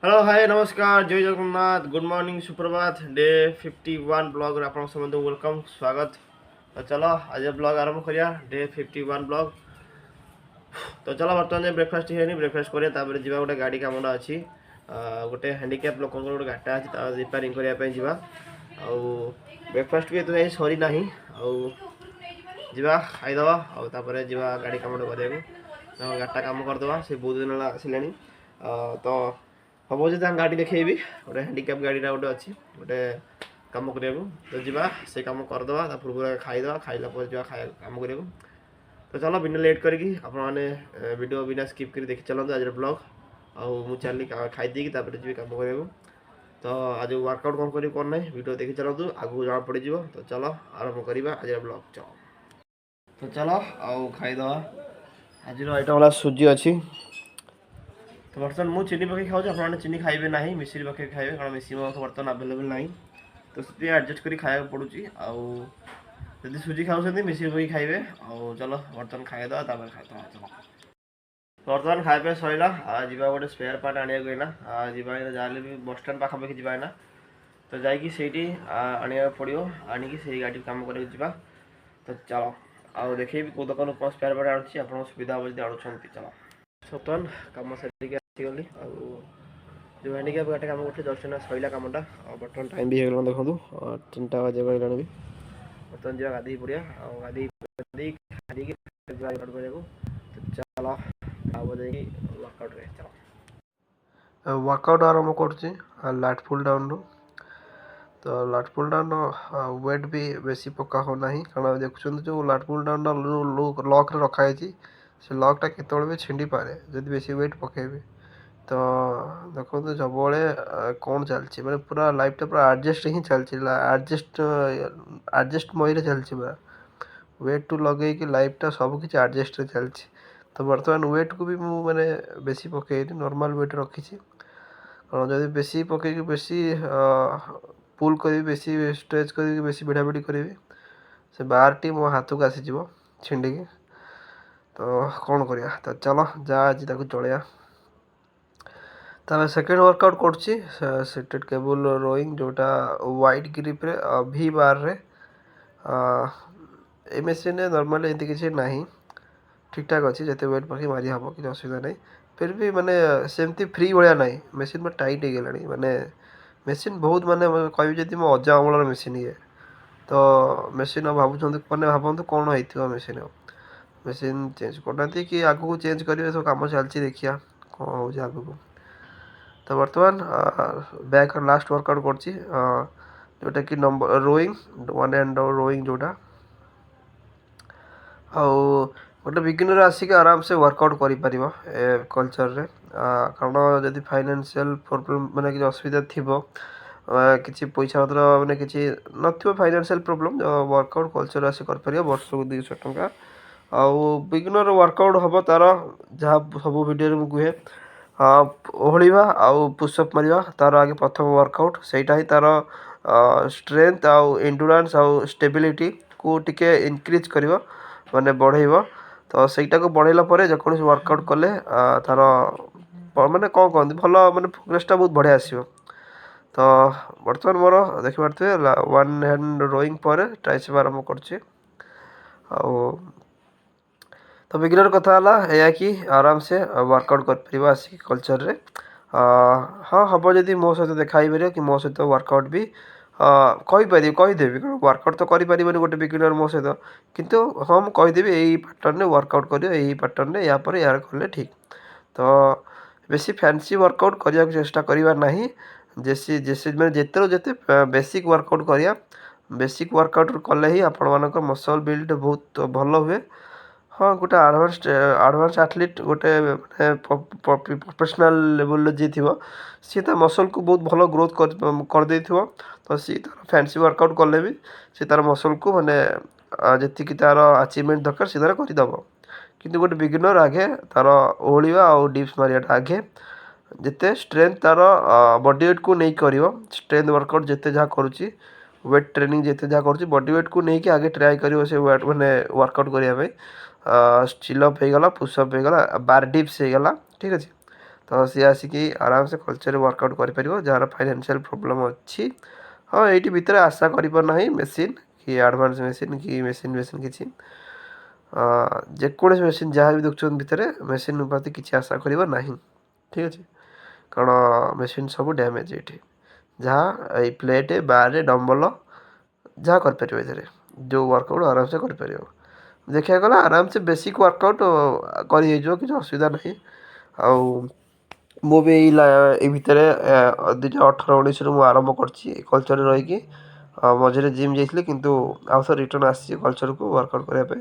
Hello hi नमस्कार जय Jagannath good morning सुप्रभात डे 51 ब्लॉग रे आपन समस्त वेलकम स्वागत। तो चलो आज ब्लॉग आरंभ करिया डे 51 ब्लॉग। तो चलो बर्तमान ब्रेकफास्ट हेनी ब्रेकफास्ट करिया तापर जीवा गोटे गाड़ी कामडा अछि गोटे हैंडीकैप लोक गोटे गाटा अछि ता रिपेयरिंग करिया पे जीवा आ ब्रेकफास्ट भी तो सरी नाही आ जीवा खाई दवा आ तापर जीवा गाड़ी कामडा करिया को गाटा काम कर दवा से बहुत दिन आसिलानी तो हम जे गाड़ी देखी गोटे हैंडीकैप गाड़ीटा गोटे अच्छी गोटे कम करा तो जा से कम करदे पूर्व खाईदे खाइला जा कम करा तो चलो बिना लेट करके वीडियो बिना स्किप कर देखी चलते आज ब्लॉग आउ चली खाई जी जी कम करा तो आज वर्कआउट कौन कर कौन ना वीडियो देखी चलतु आगू जना पड़ तो चलो आरंभ करवा आज ब्लॉग चलो। तो चलो आउ खाईदे आज आइटम वाला सुजी अच्छी तो बर्तमान मुझे चीनी पकड़ खाऊँ आप चीनी खाइबे ना मिश्री पकड़ खाइबे कारण मिश्री मत बर्तमान आवेलेबल ना तो से एडजस्ट कर खाया पड़ुची आदि सुजी खाऊँ मिश्री पकड़ खाइबे आ चलो बर्तमान खाईदे खाईदे चलो बर्तमान खाଇବା ସରିଲା ଯିବା ଗୋଟେ ସ୍ପେୟାର ପାର୍ଟ ଆଣିବାକୁ ଏଇନା ଯିବା ଯାହାହେଲେ ବି ବସଷ୍ଟାଣ୍ଡ ପାଖାପାଖି ଯିବା ଏଇନା ତ ଯାଇକି ସେଇଠି ଆଣିବାକୁ ପଡ଼ିବ ଆଣିକି ସେଇ ଗାଡ଼ି କାମ କରିବାକୁ ଯିବା ତ ଚାଲ ଆଉ ଦେଖେଇବି କେଉଁ ଦୋକାନରୁ କ'ଣ ସ୍ପେୟାର ପାର୍ଟ ଆଣୁଛି ଆପଣଙ୍କ ସୁବିଧା ହେବ ଯଦି ଆଣୁଛନ୍ତି ଚାଲ। ବର୍ତ୍ତମାନ କାମ ସାରିକି ଆସିଗଲି ଆଉ ଯେଉଁ ହ୍ୟାଣ୍ଡିକ୍ୟାପ୍ ଗାଡ଼ି କାମ କରୁଥିଲି ଜଷ୍ଟ ଏଇନା ସରିଲା କାମଟା ଆଉ ବର୍ତ୍ତମାନ ଟାଇମ୍ ବି ହେଇଗଲା ଦେଖନ୍ତୁ 3ଟା ବାଜିବାକୁ ହେଇଗଲାଣି ବି ବର୍ତ୍ତମାନ ଯିବା ଗାଧୋଇ ପଡ଼ିବା ଆଉ ଗାଧୋଇ ଖାଇକି ଯିବା କରିବାକୁ ତ ଚାଲ वर्कआउट आरंभ कर लाट पुल डाउन तो लाट पुल डाउन वेट भी बेसी पका हो ना कारण देखुं जो लाट पुल डाउन लॉक रखाई से लॉकटा केत भी छिंडी पारे जब बेसी वेट पकेबी तो देखो तो सब कौन चलती मैंने पूरा लाइफटा पूरा एडजस्ट ही चलती एडजस्ट मई चलती पूरा वेट टू लगे कि लाइफटा सबकि एडजस्ट चलती तो बर्तमान वेट को भी मुझे बेसी पकईनी नॉर्मल वेट रखी कारण जब बेसी पकईकि बेसी पुल करी बेसी स्ट्रेच करी बेसी भिड़ा भिड़ी करी से बार टी मो हाथ को आसीज छिंडिकी तो कौन करिया तो चलो जा आज ताको चलया तार सेकेंड वर्कआउट करछि सेटेड केबल रोइंग जोटा वाइड ग्रिप रे भी बार रे ए मशीन नॉर्मली एंती किसी नहीं ठीक ठाक अच्छी जिते वेट पकड़ मारी हम कि असुविधा नहीं फिर भी माने सेमती फ्री भाया ना मेसीन में टाइट हो गला माने मेसीन बहुत माने कह मो अजा अमल मेसीन ये तो मेसीन भावुं मैंने भावतु कौन हो मेसीन मेसीन चेंज करना कि आगू चेंज करेंगे सब कम चलती देखिया कौन हो आगू तो बर्तमान बैक लास्ट वर्कआउट जोटा कि नंबर रोइंग 1 हैंड रोइंग जोटा आउ गोटे बिगिनर आसिक आराम से वर्कआउट कर कल्चर रे कारण जदि फाइनेंशियल प्रॉब्लम माने कि असुविधा थी किसी पैसा पत्र मैंने किसी न फाइनेंशियल प्रॉब्लम वर्कआउट कल्चर आसी कर वर्ष को 200 टंका आउ बिगिनर वर्कआउट हम तार जहाँ सब वीडियो में कहे ओहलिवा आउ पुशअप मारिवा तार आगे प्रथम वर्कआउट सेटा ही तार स्ट्रेंथ आउ एंडुरेंस आउ स्टेबिलिटी को टिके इनक्रीज करिवो माने बढ़ेब तो सहीटा को बढ़ेला जेकोसी वर्कआउट कले तार माने कौन कहते भल माने प्रोग्रेसटा बहुत बढ़िया आसो तो बर्तमान मोर देखिपे 1 हैंड रोइंग पर ट्राइसेप आरंभ कर तो बिगिनर कथा है कि आराम से वर्कआउट कर आसिक कल्चर रे हाँ हम जदि मो सहित देखाई पार कि मो सहित वर्कआउट भी कहीपर कहीदेवी कारण वर्कआउट तो करें गोटे बिगिनर मो सहित किंतु हम कहीदेवी यही पैटर्न में वर्कआउट कर यही पैटर्न में यापर यार कले ठीक तो बेसी फैंसी वर्कआउट करने को चेष्टा करवा ना जैसे जैसे मैंने जिते जिते बेसिक वर्कआउट करिया बेसिक वर्कआउट कले ही आपण मानक मसल बिल्ड बहुत भल हुए हाँ गोटे आडभांस आथलीट गोटे प्रोफेशनल लेवल जी थी सी तार मसल को बहुत भल ग्रोथ कर तो सी तार फैंसी वर्कआउट कले भी सी तार मसल को माने जी तार अचीवमेंट दरकार सी तार करदेव किंतु गोटे बिगिनर आगे तार ओहलिया आउ डिप्स मारियाटा आगे जिते स्ट्रेंथ तार बॉडी वेट को नहीं कर स्ट्रेंथ वर्कआउट जिते जहाँ करुच्ची वेट ट्रेनिंग जिते जहाँ कर बॉडी वेट को लेकिन आगे ट्राए कर से वेट मैंने वर्कआउट करने चिलअप हो गला पुशअप हो गला बार डिप्स हो गला ठीक अच्छे तो सी आसिक आराम से कल्चर वर्कआउट कर जार फाइनेंशियल प्रोब्लेम अच्छी हाँ ये भितर आशा करना मेसीन कि एडवांस मेसीन कि मेसीन मेसीन किसी जेकोसी मेसीन जहाँ भी देखुं भितर मेसीन प्रति किसी आशा करना ठीक अच्छे कारण मेसीन सब डैमेज ये जहाँ ये प्लेट बार डम्बल जहाँ कर जो वर्कआउट आराम से कर देखा गला आराम से बेसिक वर्कआउट कर कि असुविधा नहीं आउ मु भी ये भितर 2018-19 आरंभ कल्चर रही मझे जिम जाइए किंतु आउस रिटर्न आसी कल्चर को वर्कआउट करने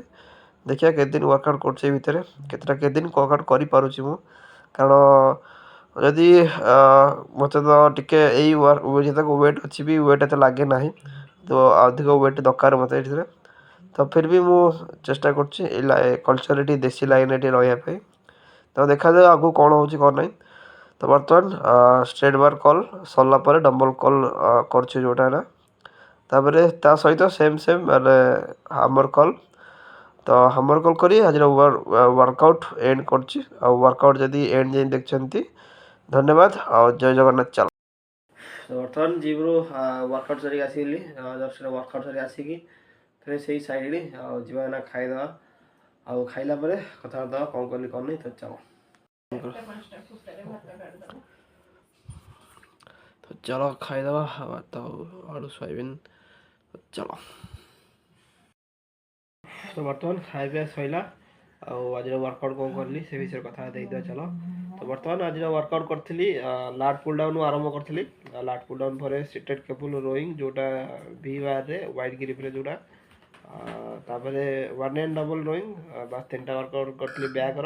देखिए केते दिन वर्कआउट कर भितर केते दिन वर्कआउट करुच्ची मु कारण जदि मत तो टिके जितक वेट अच्छी भी वेट एत लगे ना तो अधिक वेट दरकार मत तो फिर भी मु चेष्टा कल्चर देसी लाइन रही तो देखा जाए आगू कौन हो कौन ना तो बर्तमान स्ट्रेट बार कल सरला डम्बल कल करोटा ना तापर ता सहित सेम सेम माने हामर कल तो हामर कल करी आज वर्कआउट एंड कर वर्कआउट जदि एंड जाए देखते धन्यवाद और जय जगन्नाथ चल तो बर्तमान जिम रू वर्कआउट सर आसगली जस्ट वर्कआउट सर आसिकी फिर से साइड जीवा खाईदे आउ खाइला कथा कौन कली कौन नहीं तो चलो तो चलो खाईदे तो आलू सोयाबीन चलो तो बर्तमान खाई पिया सैला आज वर्कआउट कौन कली से विषय कथा देखा चलो तो बर्तमान आज वर्कआउट करी लाट पुल डाउन आरंभ करी लाट पुल डाउन पर सीटेड केबल रोइंग जोटा भी बार व्हाइट ग्रिप रे जोटा तापर वन एंड डबल रोइंग बस 3टा वर्कआउट करी बैक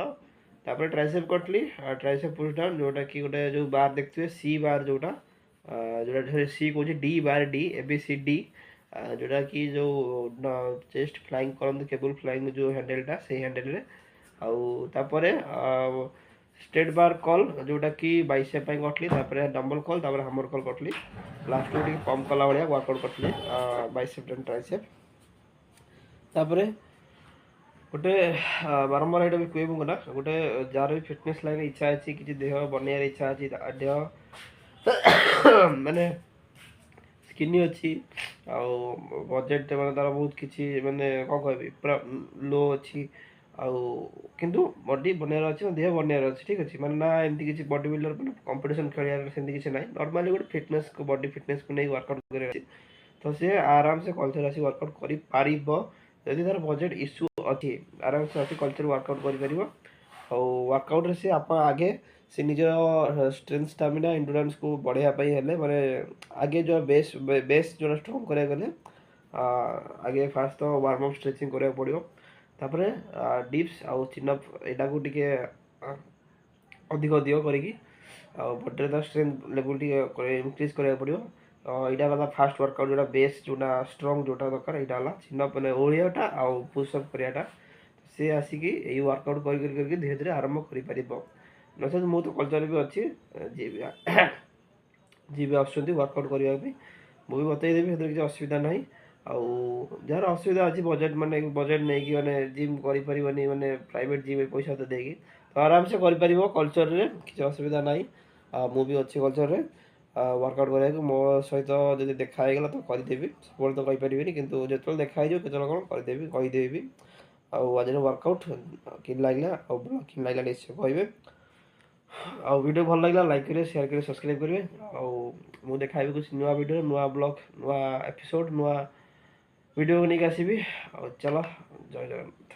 तापर ट्राइसेप करी ट्राइसेप पुश डाउन जोटा कि गोटे जो बार देखते सी बार जोटा जोटा सी कौन डी बार डी ABCD जोटा कि जो चेस्ट फ्लाइंग करते केबल फ्लाइंग जो हैंडलटा से हैंडल रे आउे स्ट्रेट बार कल जोटा कि बाइसेप कटली डम्बल कल हामर कल कटली लास्ट को पंप कला भाया वर्कआउट कटली बाइसेप एंड ट्राइसेप तापर गोटे बारंबार ये भी कह ना गोटे जार भी फिटनेस लाइन इच्छा अच्छी कि देह बनैर इच्छा अच्छी देह माने स्किनी अच्छी बजेट मैंने तार बहुत किसी मैंने कौन कह पूरा लो अच्छी किंतु बॉडी बनैर अच्छे देह बनैर अच्छे ठीक अच्छे मैंने ना एमती किसी बॉडी बिल्डर मैंने कंपटीशन खेल सेमती किसी ना नॉर्मली गोटे फिटनेस को बॉडी फिटनेस को नहीं वर्कआउट कर तो सी आराम से कल्चर आसी वर्कआउट कर जदि तार बजेट इश्यू अच्छी आराम से आसी कल्चर वर्कआउट कर वर्कआउट से आप आगे से निजर स्ट्रेंथ स्टामिना एंडुरेंस को बढ़ाई हेले माने आगे जो बेस बेस जो स्ट्रॉन्ग करा गले आगे फास्ट तो वार्म अप स्ट्रेचिंग करा पड़ो तापर डिप्स आउ चिनअप एटा को टिके अधिक अधिक करी बॉडी रे स्ट्रेंथ लेवल इंक्रीज करा पड़ो यहाँ वाला फास्ट वर्कआउट जोटा बेस जोटा स्ट्रॉन्ग जोटा दरकार यहाँ वाला चिनअप मैंने ओढ़ियाटा आउ पुशअप कराटा सी आसिक यही वर्कआउट कर धीरे धीरे आरंभ कर नचेत मु तो कल्चर भी अच्छी जी भी आसुँच वर्कआउट करने मुझे बतईदेवी किसी असुविधा ना जार असुविधा अच्छी बजेट माने बजेट नहीं कि माने जिम कर माने प्राइवेट जिम पैसा तो देगी तो आराम से कर कल्चर रे किसी असुविधा ना मु भी अच्छी कल्चर रे वर्कआउट कराया मो सहित जब देखाईगला तो करदेवी सब तो कहींपरि कितु जो देखाई केत कौन करदेवी कहीदेवी आज वर्कआउट कि लगे कि लगे निश्चय कहे वीडियो भल लगे लाइक करेंगे शेयर करेंगे सब्सक्राइब करेंगे मुझे देखाई कुछ नुआ वीडियो नुआ ब्लॉग नुआ एपिसोड नुआ वीडियो को नहीं आसबि चलो जय जगन्नाथ।